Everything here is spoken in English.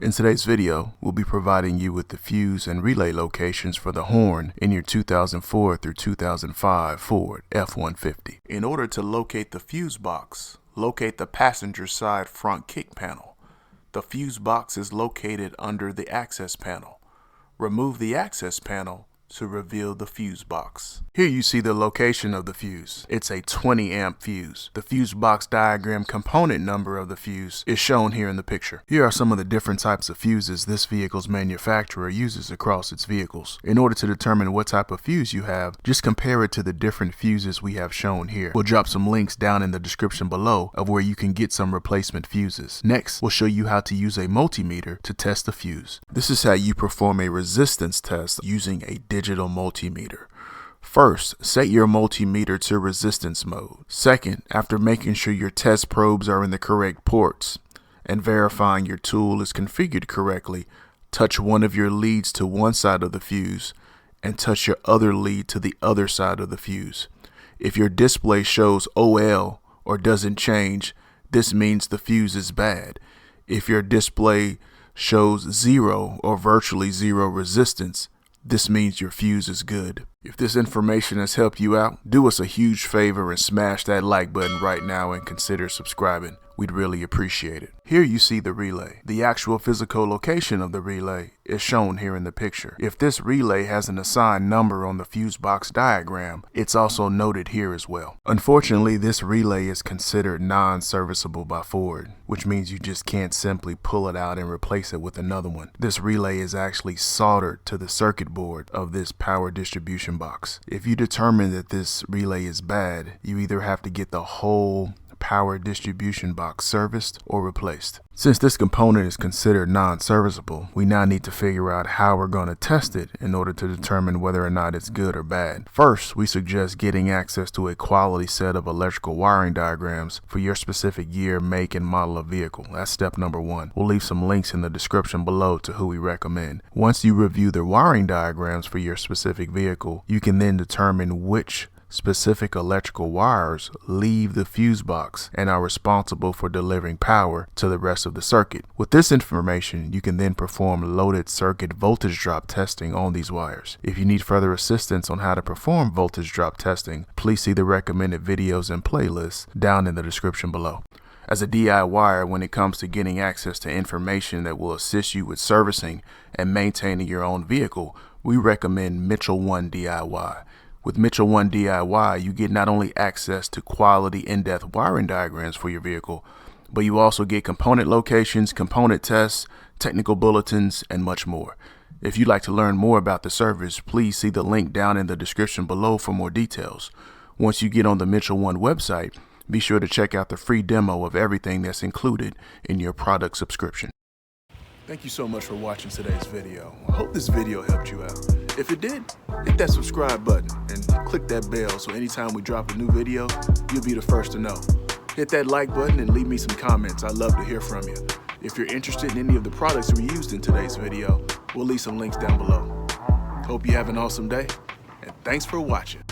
In today's video, we'll be providing you with the fuse and relay locations for the horn in your 2004 through 2005 Ford F-150. In order to locate the fuse box, locate the passenger side front kick panel. The fuse box is located under the access panel. Remove the access panel to reveal the fuse box. Here you see the location of the fuse. It's a 20 amp fuse. The fuse box diagram component number of the fuse is shown here in the picture. Here are some of the different types of fuses this vehicle's manufacturer uses across its vehicles. In order to determine what type of fuse you have, just compare it to the different fuses we have shown here. We'll drop some links down in the description below of where you can get some replacement fuses. Next, we'll show you how to use a multimeter to test the fuse. This is how you perform a resistance test using a digital multimeter. First, set your multimeter to resistance mode. Second, after making sure your test probes are in the correct ports and verifying your tool is configured correctly, touch one of your leads to one side of the fuse and touch your other lead to the other side of the fuse. If your display shows OL or doesn't change, this means the fuse is bad. If your display shows 0 or virtually 0 resistance, this means your fuse is good. If this information has helped you out, do us a huge favor and smash that like button right now and consider subscribing. We'd really appreciate it. Here you see the relay. The actual physical location of the relay is shown here in the picture. If this relay has an assigned number on the fuse box diagram, it's also noted here as well. Unfortunately, this relay is considered non-serviceable by Ford, which means you just can't simply pull it out and replace it with another one. This relay is actually soldered to the circuit board of this power distribution box. If you determine that this relay is bad, you either have to get the whole power distribution box serviced or replaced. Since this component is considered non-serviceable, we now need to figure out how we're going to test it in order to determine whether or not it's good or bad. First, we suggest getting access to a quality set of electrical wiring diagrams for your specific year, make, and model of vehicle. That's step number one. We'll leave some links in the description below to who we recommend. Once you review the wiring diagrams for your specific vehicle, you can then determine which specific electrical wires leave the fuse box and are responsible for delivering power to the rest of the circuit. With this information, you can then perform loaded circuit voltage drop testing on these wires. If you need further assistance on how to perform voltage drop testing, please see the recommended videos and playlists down in the description below. As a DIYer, when it comes to getting access to information that will assist you with servicing and maintaining your own vehicle, we recommend Mitchell 1 DIY. With Mitchell 1 DIY, you get not only access to quality in-depth wiring diagrams for your vehicle, but you also get component locations, component tests, technical bulletins, and much more. If you'd like to learn more about the service, please see the link down in the description below for more details. Once you get on the Mitchell 1 website, be sure to check out the free demo of everything that's included in your product subscription. Thank you so much for watching today's video. I hope this video helped you out. If it did, hit that subscribe button and click that bell so anytime we drop a new video, you'll be the first to know. Hit that like button and leave me some comments. I'd love to hear from you. If you're interested in any of the products we used in today's video, we'll leave some links down below. Hope you have an awesome day, and thanks for watching.